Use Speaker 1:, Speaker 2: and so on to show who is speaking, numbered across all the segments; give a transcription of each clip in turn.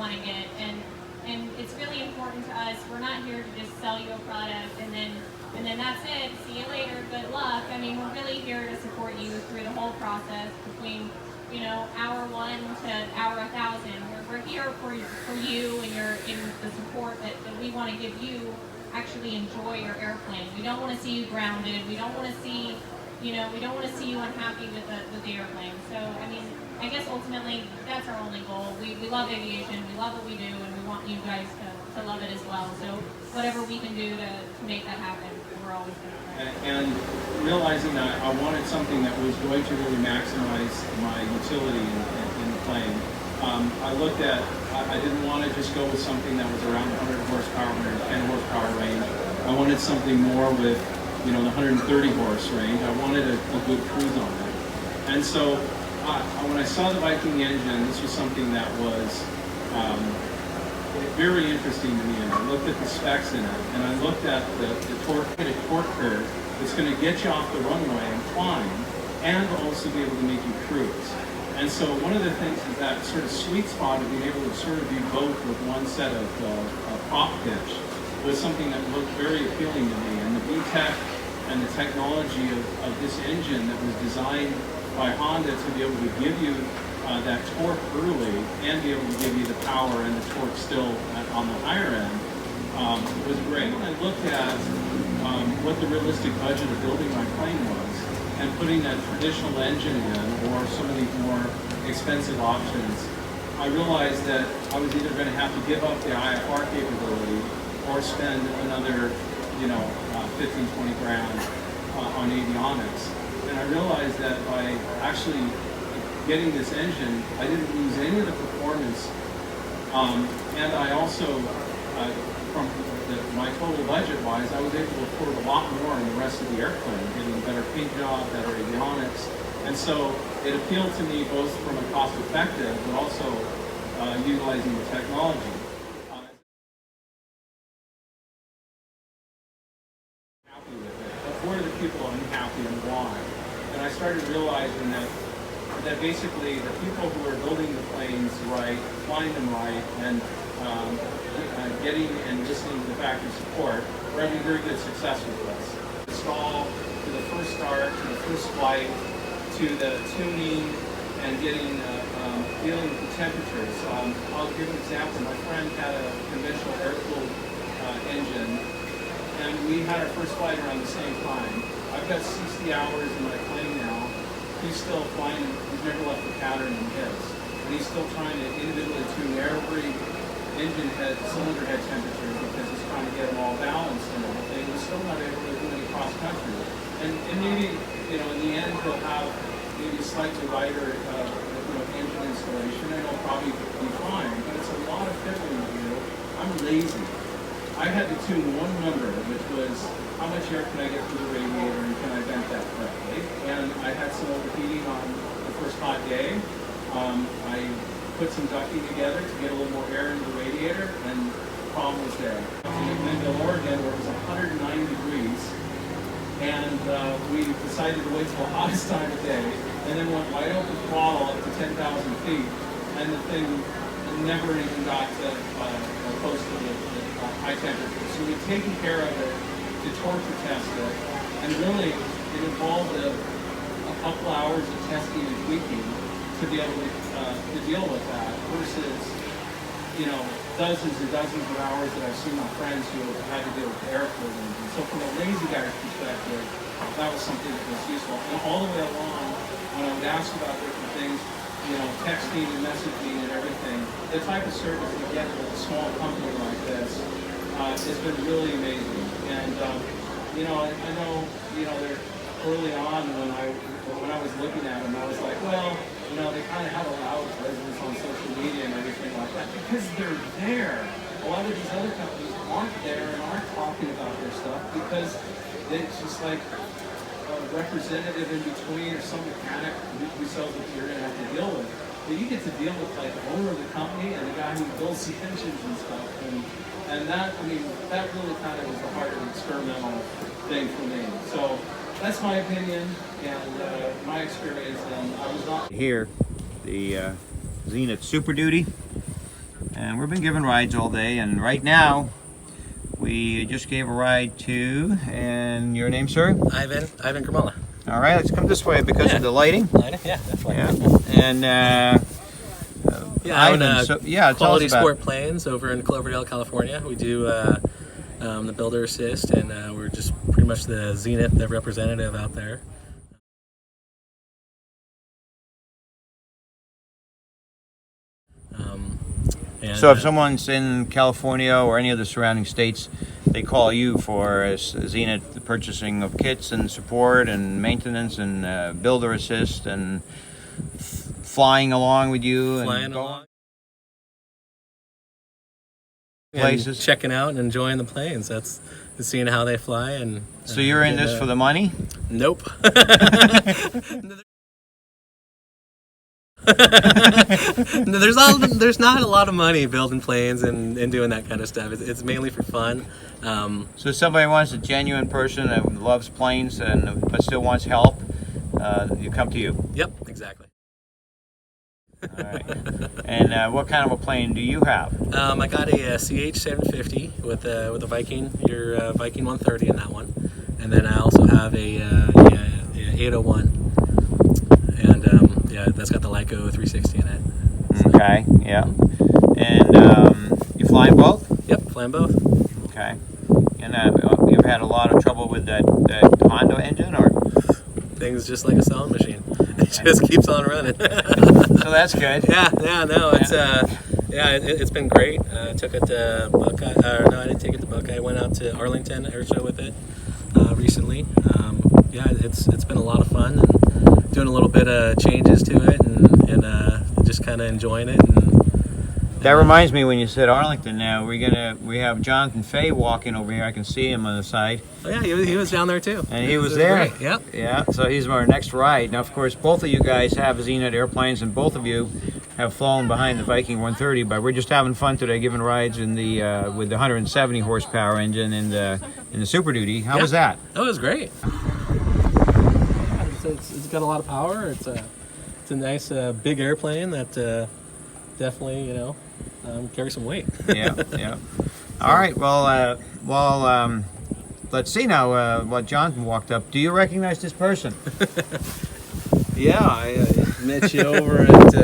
Speaker 1: want to get. And it's really important to us. We're not here to just sell you a product and then that's it. See you later. Good luck. I mean, we're really here to support you through the whole process between, you know, hour 1 to hour 1,000. We're here for you and in the support that we want to give you. Actually enjoy your airplane. We don't want to see you grounded. We don't want to see, you know, we don't want to see you unhappy with the airplane. So, I mean, I guess ultimately that's our only goal. We love aviation. We love what we do, and we want you guys to love it as well. So whatever we can do to make that happen, we're always going to try.
Speaker 2: And realizing that I wanted something that was going to really maximize my utility in the plane, I looked at, I didn't want to just go with something that was around 100 horsepower, 110 horsepower range. I wanted something more with, you know, the 130 horse range. I wanted a good cruise on it. And so when I saw the Viking engine, this was something that was very interesting to me. And I looked at the specs in it, and I looked at the torque curve that's going to get you off the runway and climb, and also be able to make you cruise. And so one of the things is that sort of sweet spot of being able to sort of do both with one set of prop pitch was something that looked very appealing to me. And the VTEC and the technology of this engine that was designed by Honda to be able to give you that torque early and be able to give you the power and the torque still on the higher end was great. When I looked at what the realistic budget of building my plane was, and putting that traditional engine in, or some of these more expensive options, I realized that I was either going to have to give up the IFR capability or spend another, you know, 15, 20 grand on avionics. And I realized that by actually getting this engine, I didn't lose any of the performance, and I also, from my total budget-wise, I was able to afford a lot more in the rest of the airplane, getting a better paint job, better avionics. And so it appealed to me both from a cost-effective, but also utilizing the technology. Happy with it. But where are the people unhappy and why? And I started realizing that basically the people who are building the planes right, flying them right, and getting and listening to the factory support, we're having very good success with this. Install, to the first start, to the first flight, to the tuning and getting dealing with the temperatures. I'll give an example. My friend had a conventional air-cooled engine, and we had our first flight around the same time. I've got 60 hours in my plane now. He's still flying, he's never left the pattern in his. And he's still trying to individually tune every engine head, cylinder head temperature because he's trying to get them all balanced and everything. He's still not able to do any cross country. And maybe, you know, in the end he'll have maybe a slightly lighter engine installation and it'll probably be fine. But it's a lot of fiddling to do. I'm lazy. I had to tune one number, which was how much air can I get through the radiator and can I vent that correctly? And I had some overheating on the first hot day. I put some ducting together to get a little more air into the radiator, and the problem was there. In Glendale, Oregon, where it was 109 degrees, and we decided to wait till the hottest time of day, and then went wide open throttle up to 10,000 feet, and the thing never even got close to the high temperature. So we've taken care of it to torture test it, and really it involved a couple hours of testing and tweaking to be able to deal with that versus, you know, dozens and dozens of hours that I've seen my friends who have had to deal with air-cooled engines. So from a lazy guy's perspective, that was something that was useful. And all the way along, when I would ask about different things, you know, texting and messaging and everything, the type of service you get with a small company like this has been really amazing. And you know, I know, you know, they're early on when I was looking at them, I was like, well, you know, they kind of have a loud presence on social media and everything like that because they're there. A lot of these other companies aren't there and aren't talking about their stuff because it's just like a representative in between or some mechanic who sells what you're going to have to deal with. But you get to deal with like the owner of the company and the guy who builds the engines and stuff. And that, I mean, that really kind of was the heart of the experimental thing for me. So that's my opinion and my experience, and I was not...
Speaker 3: Here, the Zenith Super Duty. And we've been giving rides all day, and right now we just gave a ride to, and your name, sir?
Speaker 4: Ivan Gromala.
Speaker 3: All right, let's come this way because of the lighting.
Speaker 4: Lighting? Yeah, definitely.
Speaker 3: Yeah. And
Speaker 4: I own Quality
Speaker 3: tell us
Speaker 4: Sport Planes over in Cloverdale, California. We do the builder assist, and we're just pretty much the Zenith, the representative out there.
Speaker 3: So if someone's in California or any of the surrounding states, they call you for Zenith, the purchasing of kits and support and maintenance and builder assist and flying along with you.
Speaker 4: Flying along.
Speaker 3: Places.
Speaker 4: And checking out and enjoying the planes. That's seeing how they fly. And
Speaker 3: so you're in this for the money?
Speaker 4: Nope. There's not a lot of money building planes and doing that kind of stuff. It's mainly for fun.
Speaker 3: So if somebody wants a genuine person that loves planes but still wants help, you come to you.
Speaker 4: Yep, exactly.
Speaker 3: All right. And what kind of a plane do you have?
Speaker 4: I got a CH-750 with a Viking, your Viking 130 in that one, and then I also have a 801. And that's got the Lyco 360 in it.
Speaker 3: So. Okay, yeah. And you flying both?
Speaker 4: Yep, flying both.
Speaker 3: Okay. And you've had a lot of trouble with that Honda engine, or?
Speaker 4: Things just like a sewing machine. It just keeps on running.
Speaker 3: So that's good.
Speaker 4: It's been great. I took it to Buckeye. No, I didn't take it to Buckeye. I went out to Arlington Air Show with it recently. It's been a lot of fun, and doing a little bit of changes to it, and just kind of enjoying it.
Speaker 3: That reminds me, when you said Arlington, now we have Jonathan Fay walking over here. I can see him on the side.
Speaker 4: Oh yeah, he was down there too.
Speaker 3: And he was there.
Speaker 4: Great. Yep.
Speaker 3: Yeah. So he's our next ride. Now, of course, both of you guys have Zenith airplanes, and both of you have flown behind the Viking 130. But we're just having fun today, giving rides in the with the 170 horsepower engine in the Super Duty. How was that?
Speaker 4: That was great. It's got a lot of power. It's a nice big airplane that definitely carries some weight.
Speaker 3: Yeah. All right. Well, let's see now what Jonathan walked up. Do you recognize this person?
Speaker 5: Yeah, I met you over at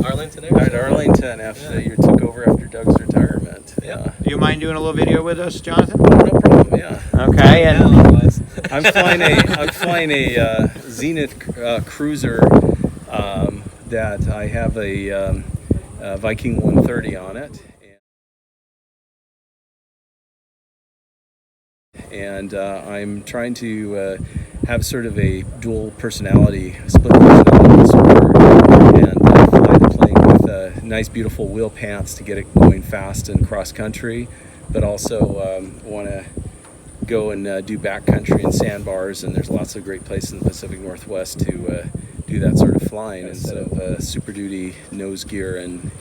Speaker 4: Arlington.
Speaker 5: At Arlington after you took over after Doug's retirement. Yeah.
Speaker 3: Do you mind doing a little video with us, Jonathan?
Speaker 5: Oh, no problem. Yeah.
Speaker 3: Okay. And
Speaker 5: I'm flying a Zenith cruiser that I have a Viking 130 on it. And I'm trying to have sort of a dual personality, split personality disorder, and fly the plane with nice, beautiful wheel pants to get it going fast and cross country, but also want to go and do backcountry and sandbars, and there's lots of great places in the Pacific Northwest to do that sort of flying instead of Super Duty nose gear and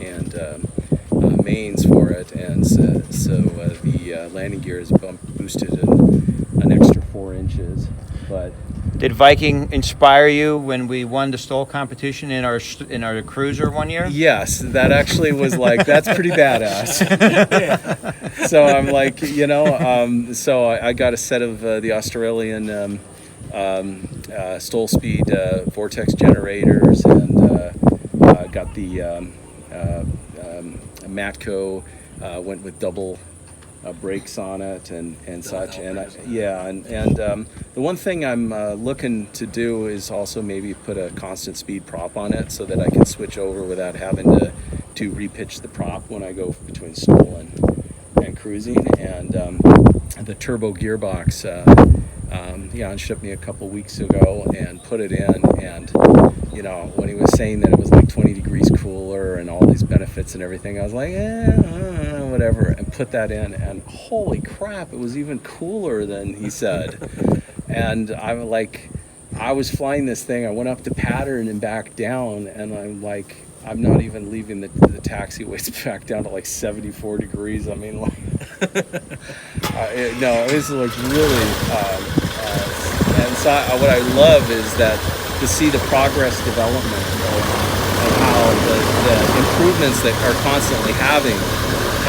Speaker 5: mains for it, and so the landing gear is boosted an extra 4 inches. But
Speaker 3: did Viking inspire you when we won the stall competition in our cruiser one year?
Speaker 5: Yes, that actually was like, that's pretty badass. So I'm like, so I got a set of the Australian Stoll Speed vortex generators, and got the Matco, went with double brakes on it and such, and the one thing I'm looking to do is also maybe put a constant speed prop on it so that I can switch over without having to repitch the prop when I go between stall and cruising. And the turbo gearbox, Jan shipped me a couple weeks ago and put it in, and when he was saying that it was like 20 degrees cooler and all these benefits and everything, I was like, whatever, and put that in, and holy crap, it was even cooler than he said. And I was flying this thing, I went up the pattern and back down, and I'm like, I'm not even leaving the taxiways back down to like 74 degrees. I mean, like, it was like really, and so what I love is that to see the progress development of how the improvements that are constantly having.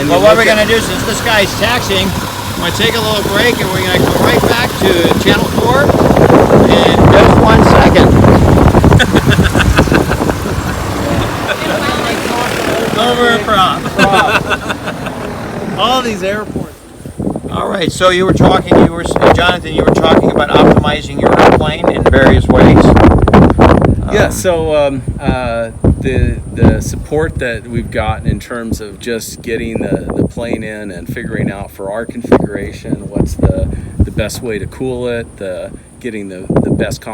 Speaker 5: And
Speaker 3: Well, what we're going to do, since this guy's taxiing, I'm going to take a little break and we're going to come right back to Channel 4 in just 1 second.
Speaker 4: Over a prop. All these airports.
Speaker 3: All right, so Jonathan, you were talking about optimizing your airplane in various ways.
Speaker 5: Yeah, so the support that we've gotten in terms of just getting the plane in and figuring out for our configuration what's the best way to cool it, getting the best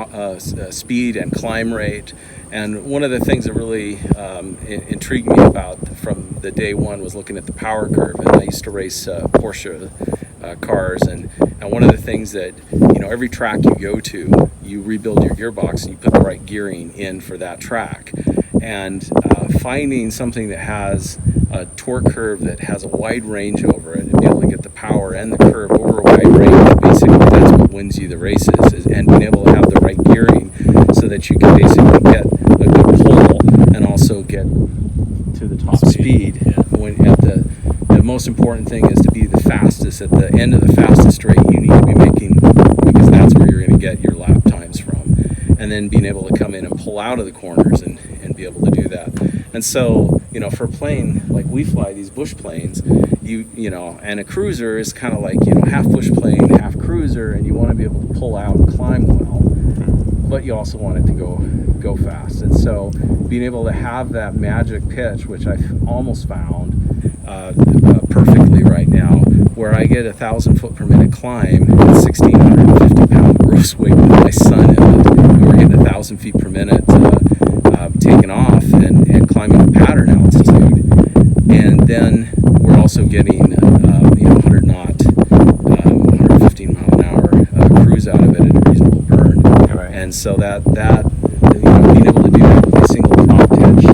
Speaker 5: speed and climb rate. And one of the things that really intrigued me about from the day one was looking at the power curve. And I used to race Porsche cars, and one of the things that, every track you go to, you rebuild your gearbox and you put the right gearing in for that track. And finding something that has a torque curve that has a wide range over it and be able to get the power and the curve over a wide range, basically that's what wins you the races, and being able to have the right gearing so that you can basically get a good pull and also get to the top speed. When at the most important thing is to be the fastest at the end of the fastest straight you need to be making, because that's where you're going to get your lap times from, and then being able to come in and pull out of the corners and be able to do that. And so, for a plane like we fly, these bush planes, and a cruiser is kind of like, half bush plane, half cruiser, and you want to be able to pull out and climb well, but you also want it to go fast. And so being able to have that magic pitch, which I've almost found perfectly right now, where I get 1,000 foot per minute climb at 1,650 pound gross weight with my son in it, and we're getting 1,000 feet per minute taking off and climbing a pattern altitude, and then we're also getting 100 knot, 115 mile an hour cruise out of it at a reasonable burn.
Speaker 3: Right.
Speaker 5: And so that being able to do that with a single prop pitch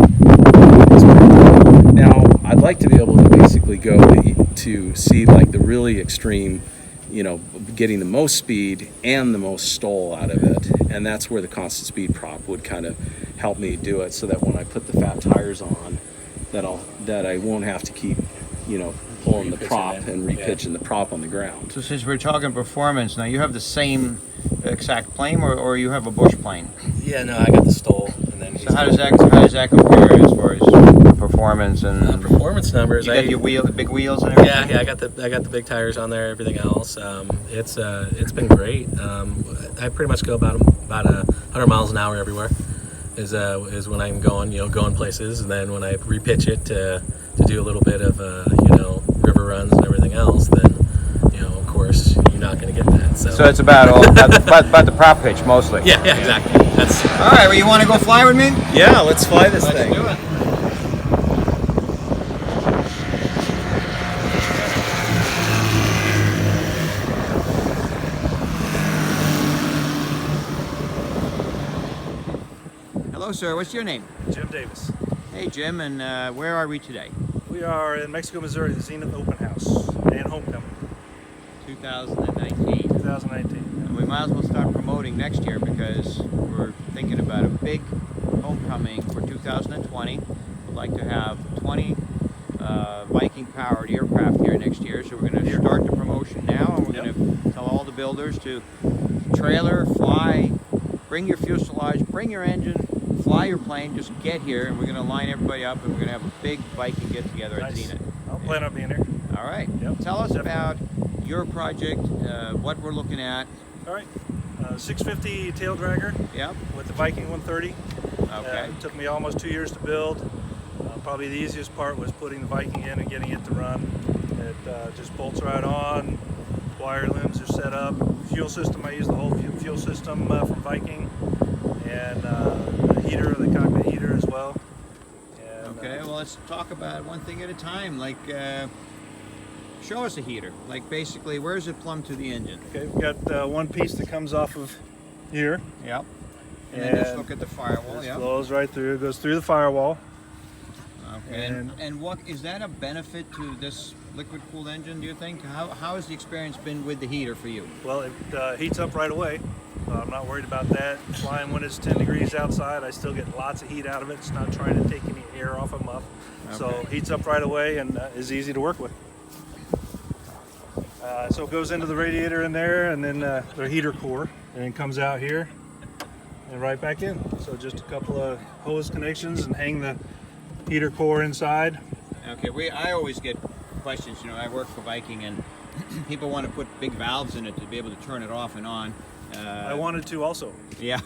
Speaker 5: is pretty cool. Now I'd like to be able to basically go to see like the really extreme, getting the most speed and the most stall out of it, and that's where the constant speed prop would kind of help me do it, so that when I put the fat tires on, that I won't have to keep pulling the prop and repitching the prop on the ground.
Speaker 3: So since we're talking performance, now you have the same exact plane, or you have a bush plane?
Speaker 4: Yeah, no, I got the stole, and then.
Speaker 3: So how does that compare as far as performance and
Speaker 4: performance numbers?
Speaker 3: You got the big wheels and everything.
Speaker 4: Yeah, I got the big tires on there. Everything else, it's been great. I pretty much go about 100 miles an hour everywhere. Is when I'm going places, and then when I repitch it to do a little bit of river runs and everything else, then of course you're not going to get that. So
Speaker 3: it's about the prop pitch mostly.
Speaker 4: Yeah, exactly. That's
Speaker 3: all right. Well, you want to go fly with me?
Speaker 5: Yeah, let's fly this thing.
Speaker 3: Let's do it. Hello, sir. What's your name?
Speaker 6: Jim Davis.
Speaker 3: Hey, Jim. And where are we today?
Speaker 6: We are in Mexico, Missouri, the Zenith Open House and Homecoming
Speaker 3: 2019.
Speaker 6: 2019.
Speaker 3: And we might as well start promoting next year, because we're thinking about a big homecoming for 2020. We'd like to have 20 Viking-powered aircraft here next year, so we're going to start the promotion now, and we're going to tell all the builders to trailer, fly, bring your fuselage, bring your engine, fly your plane, just get here, and we're going to line everybody up, and we're going to have a big Viking get-together at Zenith.
Speaker 6: I'll plan on being here.
Speaker 3: All right.
Speaker 6: Yep.
Speaker 3: Tell us about your project, what we're looking at.
Speaker 6: All right. 650 tail dragger.
Speaker 3: Yep.
Speaker 6: With the Viking 130.
Speaker 3: Okay.
Speaker 6: It took me almost 2 years to build. Probably the easiest part was putting the Viking in and getting it to run. It just bolts right on. Wire looms are set up. Fuel system, I use the whole fuel system from Viking. And the heater, the cockpit heater as well. And,
Speaker 3: Okay, well, let's talk about one thing at a time. Like, show us a heater. Like, basically, where's it plumbed to the engine?
Speaker 6: Okay, we've got one piece that comes off of here.
Speaker 3: Yep. And then just look at the firewall.
Speaker 6: This
Speaker 3: Yep.
Speaker 6: flows right through. It goes through the firewall.
Speaker 3: And what is that a benefit to this liquid cooled engine, do you think? How has the experience been with the heater for you?
Speaker 6: Well, it heats up right away. I'm not worried about that. Flying when it's 10 degrees outside, I still get lots of heat out of it. It's not trying to take any air off a muff. Okay. So heats up right away and is easy to work with. So it goes into the radiator in there, and then the heater core, and then comes out here and right back in. So just a couple of hose connections and hang the heater core inside.
Speaker 3: Okay, I always get questions. You know, I work for Viking, and people want to put big valves in it to be able to turn it off and on.
Speaker 6: I wanted to also.
Speaker 3: Yeah.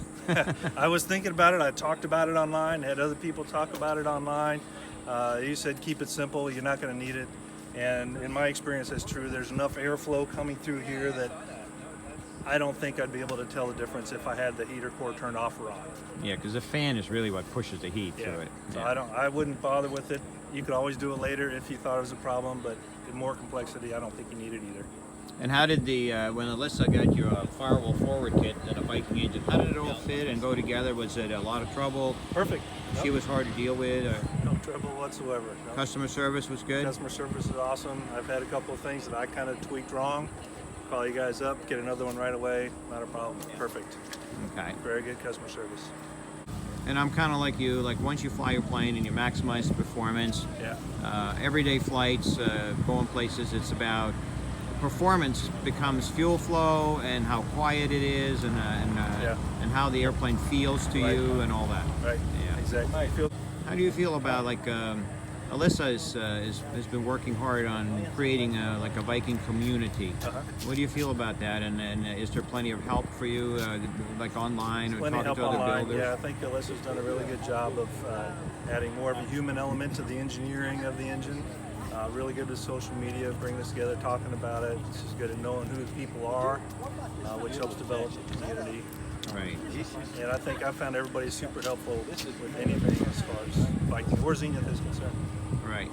Speaker 6: I was thinking about it. I talked about it online, had other people talk about it online. You said keep it simple, you're not going to need it. And in my experience, that's true. There's enough airflow coming through here that I don't think I'd be able to tell the difference if I had the heater core turned off or on.
Speaker 3: Yeah, because the fan is really what pushes the heat through it.
Speaker 6: So
Speaker 3: Yeah.
Speaker 6: I wouldn't bother with it. You could always do it later if you thought it was a problem, but in more complexity, I don't think you need it either.
Speaker 3: And how did when Alyssa got your firewall forward kit and a Viking engine, how did it all fit and go together? Was it a lot of trouble?
Speaker 6: Perfect.
Speaker 3: She was hard to deal with? Or
Speaker 6: No trouble whatsoever. No.
Speaker 3: customer service was good?
Speaker 6: Customer service is awesome. I've had a couple of things that I kind of tweaked wrong. Call you guys up, get another one right away. Not a problem. Perfect.
Speaker 3: Okay.
Speaker 6: Very good customer service.
Speaker 3: And I'm kind of like you, like once you fly your plane and you maximize the performance, everyday flights, going places, it's about performance becomes fuel flow and how quiet it is and how the airplane feels to you and all that.
Speaker 6: Right.
Speaker 3: Yeah.
Speaker 6: Exactly.
Speaker 3: How do you feel about Alyssa has been working hard on creating a Viking community. What do you feel about that? And is there plenty of help for you, like online or
Speaker 6: Plenty of
Speaker 3: talking
Speaker 6: help
Speaker 3: to other
Speaker 6: online.
Speaker 3: builders?
Speaker 6: Yeah, I think Alyssa's done a really good job of adding more of a human element to the engineering of the engine. Really good with social media, bringing us together, talking about it. It's just good at knowing who the people are, which helps develop the community.
Speaker 3: Right.
Speaker 6: And I think I found everybody super helpful with anything as far as Viking or Zenith is concerned.
Speaker 3: Right.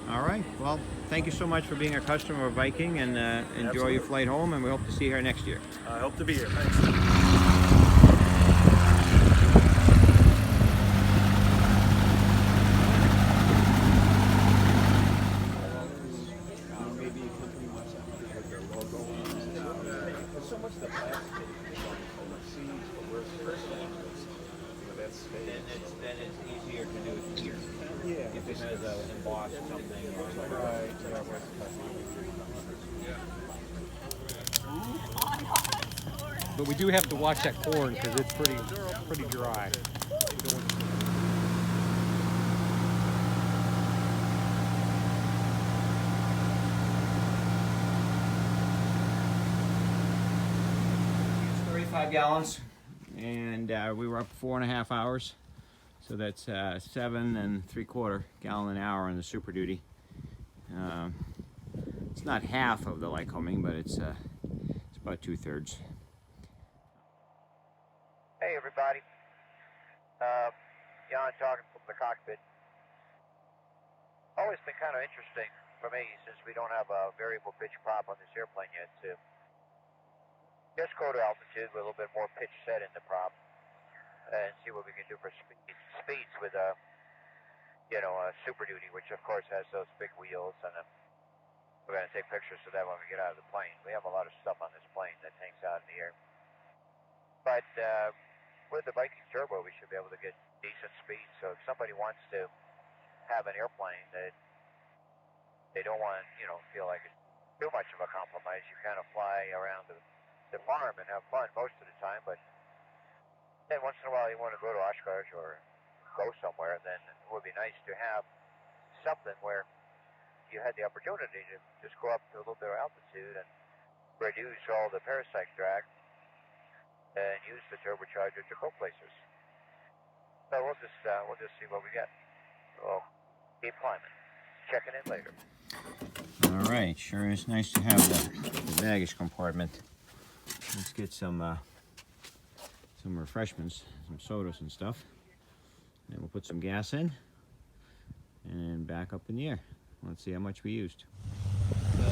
Speaker 3: All right. Well, thank you so much for being a customer of Viking, and enjoy
Speaker 6: Absolutely.
Speaker 3: your flight home, and we hope to see you here next year.
Speaker 6: I hope to be here. Thanks.
Speaker 3: Then it's easier to do it here. Yeah. If it has an embossed something.
Speaker 7: But we do have to watch that corn because it's pretty dry.
Speaker 3: It's 35 gallons, and we were up 4.5 hours. So that's 7 3/4 gallon an hour on the Super Duty. It's not half of the Lycoming, but it's about 2/3.
Speaker 8: Hey everybody, Jan talking from the cockpit. Always been kind of interesting for me, since we don't have a variable pitch prop on this airplane yet, to just go to altitude with a little bit more pitch set in the prop and see what we can do for speeds with a Super Duty, which of course has those big wheels, and we're going to take pictures of that when we get out of the plane. We have a lot of stuff on this plane that hangs out in the air. But with the Viking turbo, we should be able to get decent speed. So if somebody wants to have an airplane that they don't want, feel like it's too much of a compromise, you kind of fly around the farm and have fun most of the time. But then once in a while you want to go to Oshkosh or go somewhere, then it would be nice to have something where you had the opportunity to just go up to a little bit of altitude and reduce all the parasite drag and use the turbocharger to go places. So we'll just see what we get. We'll keep climbing. Checking in later.
Speaker 3: All right, sure is nice to have the baggage compartment. Let's get some refreshments, some sodas and stuff. And we'll put some gas in and back up in the air. Let's see how much we used. So,